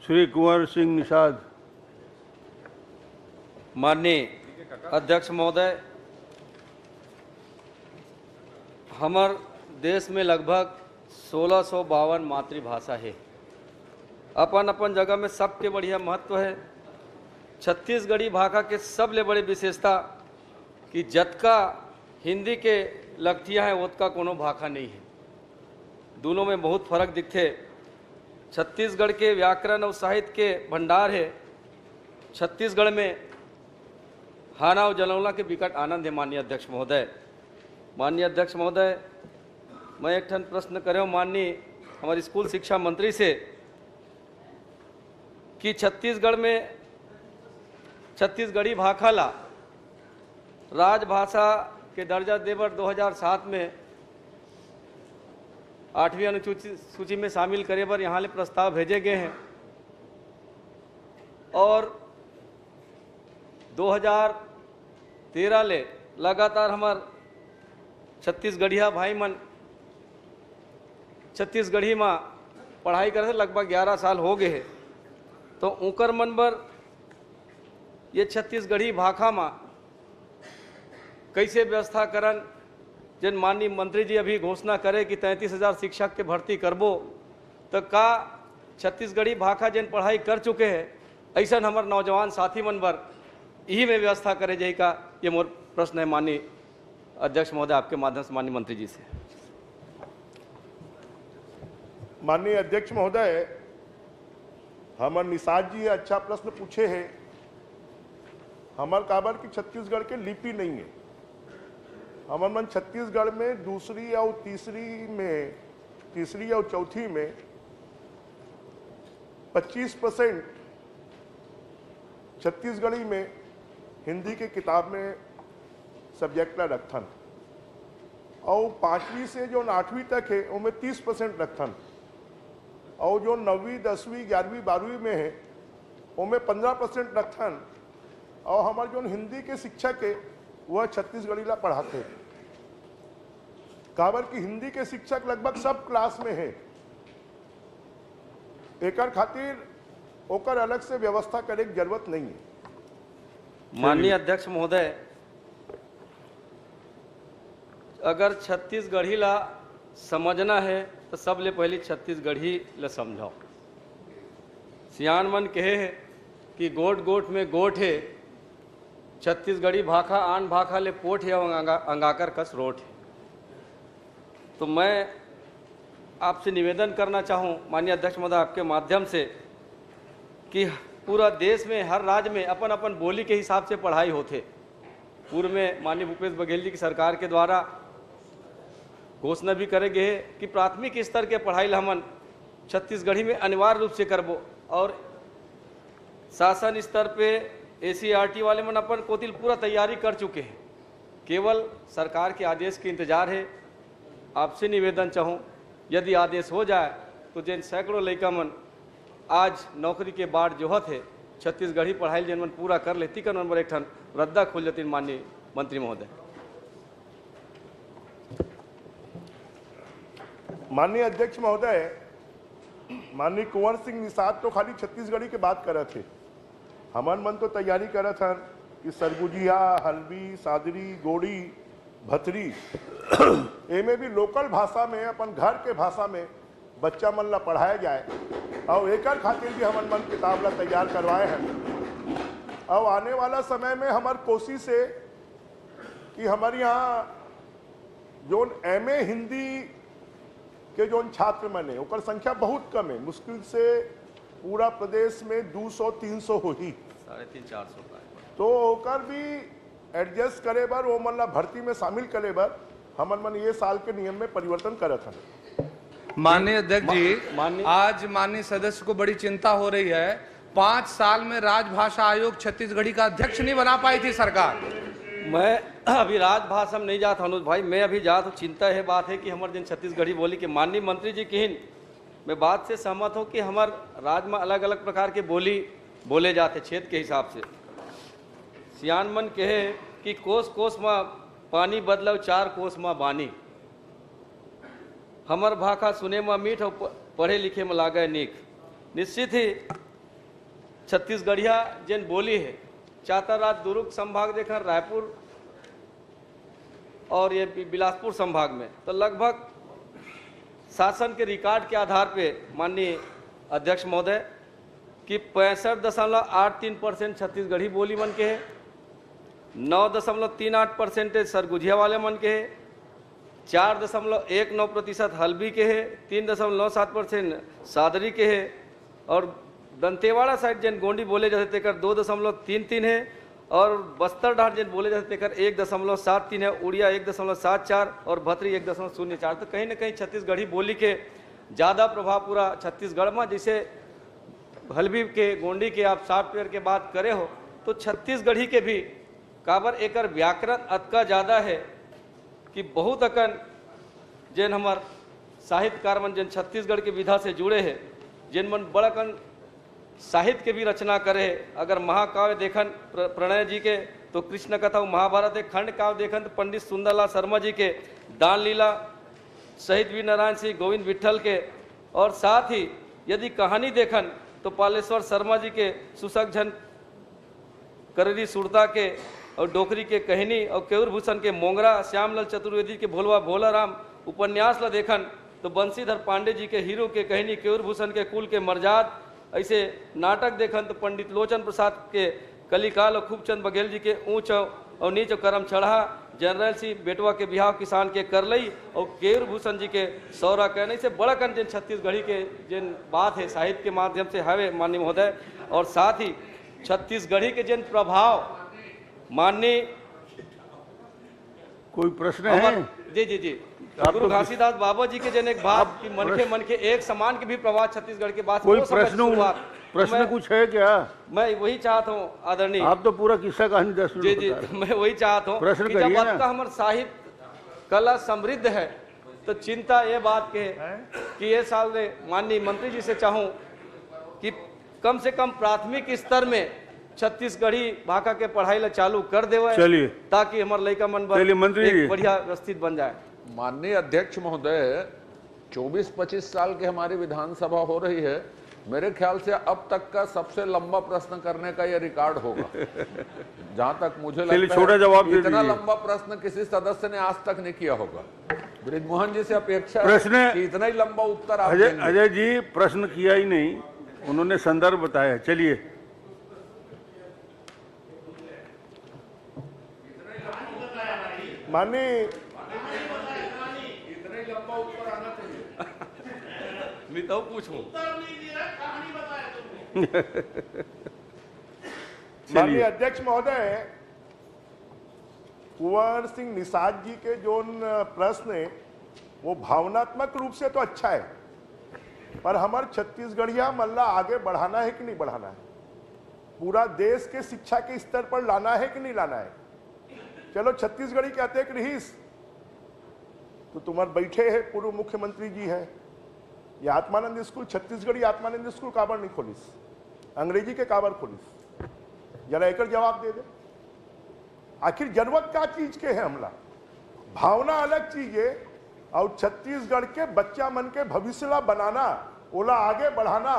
श्री कुंवर सिंह निषाद। माननीय अध्यक्ष महोदय, हमार देश में लगभग 1652 मातृभाषा है। अपन अपन जगह में सबके बढ़िया महत्व है। छत्तीसगढ़ी भाषा के सबले बड़ी विशेषता कि जतका हिंदी के लगतियाँ हैं उतका कोनो भाषा नहीं है। दोनों में बहुत फर्क दिखते। छत्तीसगढ़ के व्याकरण और साहित्य के भंडार है। छत्तीसगढ़ में हाना और जलौला के विकट आनंद है। माननीय अध्यक्ष महोदय, मैं एक ठन प्रश्न करे माननीय हमारे स्कूल शिक्षा मंत्री से कि छत्तीसगढ़ में छत्तीसगढ़ी भाषा ला राजभाषा के दर्जा देवर 2007 में 8वीं अनुसूची सूची में शामिल करे पर यहाँ ले प्रस्ताव भेजे गए हैं और 2013 ले लगातार हमार छत्तीसगढ़िया भाई मन छत्तीसगढ़ी में पढ़ाई करे लगभग 11 साल हो गए हैं। तो ऊकर मन बर ये छत्तीसगढ़ी भाषा में कैसे व्यवस्था करन, जिन माननीय मंत्री जी अभी घोषणा करे कि 33,000 शिक्षक के भर्ती करबो, तो का छत्तीसगढ़ी भाषा जिन पढ़ाई कर चुके हैं ऐसा हमारे नौजवान साथी मन बर यही में व्यवस्था करे जाए का, ये मोर प्रश्न है माननीय अध्यक्ष महोदय आपके माध्यम से माननीय मंत्री जी से। माननीय अध्यक्ष महोदय, हमर निषाद जी अच्छा प्रश्न पूछे हैं। हमार काबर की छत्तीसगढ़ के लिपि नहीं है। हमार मन छत्तीसगढ़ में दूसरी और चौथी में 25% छत्तीसगढ़ी में हिंदी के किताब में सब्जेक्ट रखथन और 5वीं से जो 8वीं तक है उनमें 30% रखथन और जो 9वीं 10वीं 11वीं 12वीं में है उनमें 15% रखथन और हमारे जो हिंदी के शिक्षक है वह छत्तीसगढ़ी ला पढ़ाते। काबर की हिंदी के शिक्षक लगभग सब क्लास में है। एकर खातिर ओकर अलग से व्यवस्था करे की जरूरत नहीं है। माननीय अध्यक्ष महोदय, अगर छत्तीसगढ़ी ला समझना है तो सबले पहले छत्तीसगढ़ी ला समझाओ। सियान मन कहे है कि गोट गोट में गोट है, छत्तीसगढ़ी भाषा आन भाषा ले पोट है और अंगाकर कस रोट है। तो मैं आपसे निवेदन करना चाहूँ माननीय अध्यक्ष महोदय आपके माध्यम से कि पूरा देश में हर राज्य में अपन अपन बोली के हिसाब से पढ़ाई होते। पूर्व में माननीय भूपेश बघेल जी की सरकार के द्वारा घोषणा भी करे गए कि प्राथमिक स्तर के पढ़ाई हमन छत्तीसगढ़ी में अनिवार्य रूप से करबो और शासन स्तर पे ACRT वाले मन अपन कोतिल पूरा तैयारी कर चुके हैं। केवल सरकार के आदेश के इंतजार है। आपसे निवेदन चाहूँ यदि आदेश हो जाए तो जिन सैकड़ों लड़का मन आज नौकरी के बाद जोहत है छत्तीसगढ़ी पढ़ाई जिन मन पूरा कर लेती का नंबर एक ठन रद्दा खुल जाती। माननीय मंत्री महोदय, माननीय अध्यक्ष महोदय, माननीय कुंवर सिंह निषाद तो खाली छत्तीसगढ़ी के बात कर रहे थे। हमार मन तो तैयारी कर था कि सरगुजिया, हल्बी, सादरी, गोड़ी, भतरी एमे भी लोकल भाषा में अपन घर के भाषा में बच्चा मन ला पढ़ाया जाए और एकर खातिर भी हमार मन किताब ला तैयार करवाए हैं। और आने वाला समय में हमार कोशिश है कि हमारे यहाँ जो MA हिंदी के जो छात्र मन है ओकर संख्या बहुत कम है। मुश्किल से पूरा प्रदेश में 200-300 हो ही 350-400 का। तो ओकर भी एडजस्ट करे बर वो मन ला भर्ती में शामिल करे बर हमन मन ये साल के नियम में परिवर्तन करत हन। माननीय अध्यक्ष जी, आज माननीय सदस्य को बड़ी चिंता हो रही है। 5 साल में राजभाषा आयोग छत्तीसगढ़ी का अध्यक्ष नहीं बना पाई थी सरकार। मैं अभी राजभाषा में नहीं जाता अनुज भाई, मैं अभी जाता। चिंता है बात है कि हमारे जिन छत्तीसगढ़ी बोली के माननीय मंत्री जी की मैं बात से सहमत हूँ कि हमारे राज्य में अलग अलग प्रकार के बोली बोले जाते क्षेत्र के हिसाब से। सियान मन कहे कि कोस कोस में पानी बदलाव 4 कोस में बानी। हमर भाषा सुने में मीठ और पढ़े लिखे में लागे निक। निश्चित ही छत्तीसगढ़िया जिन बोली है चाताराज दुर्ग संभाग देखा रायपुर और ये बिलासपुर संभाग में, तो लगभग शासन के रिकॉर्ड के आधार पे माननीय अध्यक्ष महोदय कि 65.83% छत्तीसगढ़ी बोली मन के है, 9.38% सरगुजिया वाले मन के है, 4.19% हल्बी के है, 3.97% सादरी के है और दंतेवाड़ा साइड जिन गोंडी बोले जाते तेकर 2.33 है और बस्तर डाट जिन बोले जाते तेकर 1.73 है, उड़िया 1.74 और भतरी 1.04। तो कहीं ना कहीं छत्तीसगढ़ी बोली के ज़्यादा प्रभाव पूरा छत्तीसगढ़ में, जैसे हल्बी के गोंडी के आप सॉफ्टवेयर के बात करे हो तो छत्तीसगढ़ी के भी काबर एकर व्याकरण अतका ज़्यादा है कि बहुत अकन जिन हमार साहित्यकार मन जिन छत्तीसगढ़ के विधा से जुड़े हैं, जिन मन बड़कन साहित्य के भी रचना करे। अगर महाकाव्य देखन प्रणय जी के तो कृष्ण कथा महाभारत है, खंड काव्य देखन तो पंडित सुंदरलाल शर्मा जी के दान लीला, शहीद वीर नारायण सिंह गोविंद विट्ठल के, और साथ ही यदि कहानी देखन तो पालेश्वर शर्मा जी के सुसक झन कररी सुरता के और डोकरी के कहनी और केयूर भूषण के मोंगरा, श्यामलाल चतुर्वेदी के भोलवा भोला राम उपन्यास ला देखन तो बंशीधर पांडे जी के हीरो के कहनी, केयूर भूषण के कुल के मर्जाद, ऐसे नाटक देखन तो पंडित लोचन प्रसाद के कलिकाल और खूबचंद बघेल जी के ऊंच और नीच करम चढ़ा, जनरल सिंह बेटवा के बिहाव किसान के करलई और केयूर भूषण जी के सौरा कहने से बड़ा कन जिन छत्तीसगढ़ी के जिन बात है साहित्य के माध्यम से हवे माननीय महोदय। और साथ ही छत्तीसगढ़ी के जिन प्रभाव माननीय कोई प्रश्न है? जी जी जी गुरु घासीदास बाबा जी के जन एक बात कि मन के एक समान के भी प्रभाव छत्तीसगढ़ के बाद कोई प्रश्न कुछ है क्या? मैं वही चाहता हूँ आदरणीय, आप तो पूरा किस्सा कहानी 10 मिनट जी जी मैं वही चाहता हूँ प्रश्न कि करिए जब ना। आपका हमारे साहित्य कला समृद्ध है तो चिंता ये बात के है कि ये साल में माननीय मंत्री जी से चाहूँ कि कम से कम प्राथमिक स्तर में छत्तीसगढ़ी भाषा के पढ़ाई ला चालू कर देवे, चलिए ताकि हमारे लड़का मन मंत्री जी बढ़िया व्यवस्थित बन जाए। माननीय अध्यक्ष महोदय, 24-25 साल की हमारी विधानसभा हो रही है, मेरे ख्याल से अब तक का सबसे लंबा प्रश्न करने का ये रिकॉर्ड होगा जहां तक मुझे लगता छोटा जवाब है। इतना लंबा प्रश्न किसी सदस्य ने आज तक नहीं किया होगा। बृजमोहन जी से अपेक्षा प्रश्न कि इतना ही लंबा उत्तर आप अजय जी प्रश्न किया ही नहीं, उन्होंने संदर्भ बताया। चलिए माननीय मैं तो पूछूं माननीय अध्यक्ष महोदय, कुंवर सिंह निषाद जी के जो प्रश्न है वो भावनात्मक रूप से तो अच्छा है, पर हमारे छत्तीसगढ़िया मल्ला आगे बढ़ाना है कि नहीं बढ़ाना है, पूरा देश के शिक्षा के स्तर पर लाना है कि नहीं लाना है। चलो छत्तीसगढ़ी के अत्यंत रहीस तो तुम्हारे बैठे हैं पूर्व मुख्यमंत्री जी है, ये आत्मानंद स्कूल छत्तीसगढ़ी आत्मानंद स्कूल काबर नहीं खोलिस, अंग्रेजी के काबर खोलिस, जरा एक जवाब दे दे। आखिर जरूरत क्या चीज के है हमला, भावना अलग चीज है और छत्तीसगढ़ के बच्चा मन के भविष्य ला बनाना, ओला आगे बढ़ाना,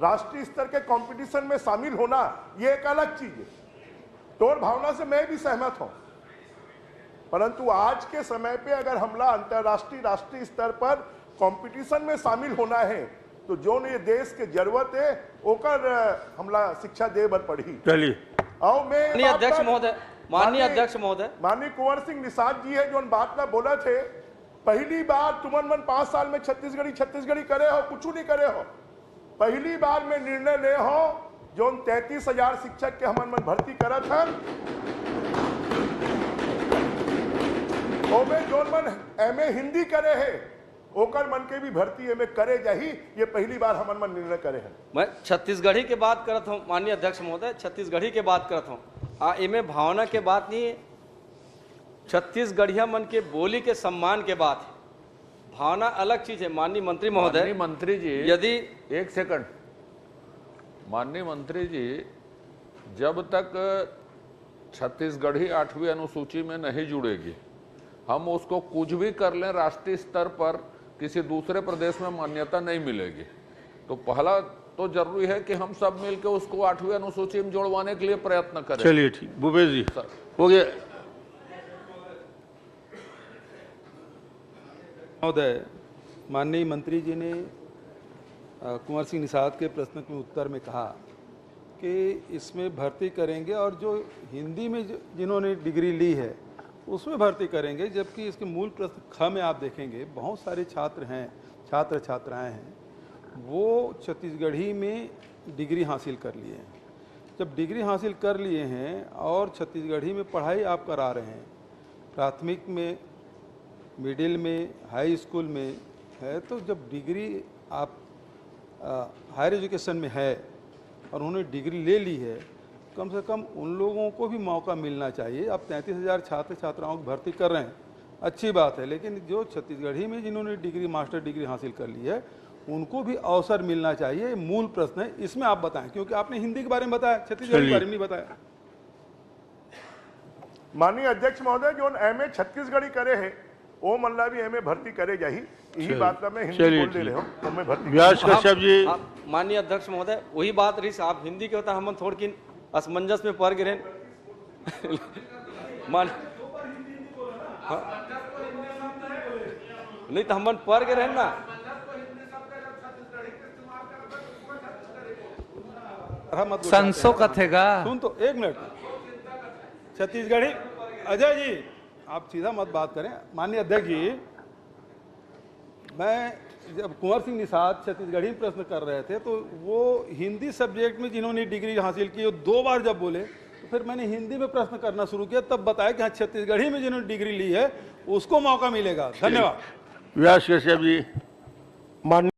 राष्ट्रीय स्तर के कंपटीशन में शामिल होना, ये एक अलग चीज है। तोर भावना से मैं भी सहमत हूं, परंतु आज के समय पे अगर हमला अंतरराष्ट्रीय राष्ट्रीय स्तर पर कंपटीशन में शामिल होना है तो जो ये देश के जरूरत है ओकर हमला शिक्षा दे बर पड़ी। चलिए और मैं अध्यक्ष महोदय, माननीय अध्यक्ष महोदय, माननीय कुंवर सिंह निषाद जी है जो बात ना बोला थे, पहली बार तुमन मन 5 साल में छत्तीसगढ़ी करे हो, कुछ नहीं करे हो, पहली बार में निर्णय ले हो जो 33,000 शिक्षक के हमन मन भर्ती करत हन, ओमे जोन मन एमए हिंदी करे है ओकर मन के भी भर्ती एमए करे जाही, ये पहली बार हमन मन निर्णय करे हैं। मैं छत्तीसगढ़ी के बात करत हूँ माननीय अध्यक्ष महोदय, छत्तीसगढ़ी के बात करत हूँ। एमे भावना के बात नहीं है, छत्तीसगढ़िया मन के बोली के सम्मान के बात है, भावना अलग चीज है। माननीय मंत्री महोदय, मंत्री जी यदि एक सेकंड, माननीय मंत्री जी, जब तक छत्तीसगढ़ी 8वीं अनुसूची में नहीं जुड़ेगी, हम उसको कुछ भी कर लें राष्ट्रीय स्तर पर किसी दूसरे प्रदेश में मान्यता नहीं मिलेगी। तो पहला तो जरूरी है कि हम सब मिलकर उसको 8वीं अनुसूची में जोड़वाने के लिए प्रयत्न करें। चलिए ठीक, भूपेश जी हो गया। महोदय, माननीय मंत्री जी ने कुंवर सिंह निषाद के प्रश्न के उत्तर में कहा कि इसमें भर्ती करेंगे और जो हिंदी में जिन्होंने डिग्री ली है उसमें भर्ती करेंगे, जबकि इसके मूल प्रश्न ख में आप देखेंगे बहुत सारे छात्र हैं, छात्र छात्राएं हैं, वो छत्तीसगढ़ी में डिग्री हासिल कर लिए हैं। जब डिग्री हासिल कर लिए हैं और छत्तीसगढ़ी में पढ़ाई आप करा रहे हैं, प्राथमिक में, मिडिल में, हाई स्कूल में है, तो जब डिग्री आप हायर एजुकेशन में है और उन्होंने डिग्री ले ली है, कम से कम उन लोगों को भी मौका मिलना चाहिए। आप 33,000 छात्र छात्राओं की भर्ती कर रहे हैं, अच्छी बात है, लेकिन जो छत्तीसगढ़ी में जिन्होंने डिग्री, मास्टर डिग्री हासिल कर ली है, उनको भी अवसर मिलना चाहिए। ये मूल प्रश्न है, इसमें आप बताएं, क्योंकि आपने हिंदी के बारे में बताया, छत्तीसगढ़ी के बारे में नहीं बताया। माननीय अध्यक्ष महोदय, जो एमए छत्तीसगढ़ी करे है वो मल्ला भी एमए भर्ती करे जाही, यही बात का मैं हिंदी बोल दे रहे हूँ, तो मैं भर्ती। व्यास कश्यप जी। माननीय अध्यक्ष महोदय, वही बात रही, आप हिंदी के होता हम थोड़ की असमंजस में पड़ गए मान नहीं तो हम पढ़ के रहे ना। संसो कथेगा। सुन तो एक मिनट, छत्तीसगढ़ी अजय जी आप सीधा मत बात करें। माननीय अध्यक्ष जी, मैं जब कुंवर सिंह निषाद छत्तीसगढ़ी में प्रश्न कर रहे थे तो वो हिंदी सब्जेक्ट में जिन्होंने डिग्री हासिल की, वो 2 बार जब बोले तो फिर मैंने हिंदी में प्रश्न करना शुरू किया, तब बताया कि हाँ छत्तीसगढ़ी में जिन्होंने डिग्री ली है उसको मौका मिलेगा। धन्यवाद। व्यास कश्यप जी। माननीय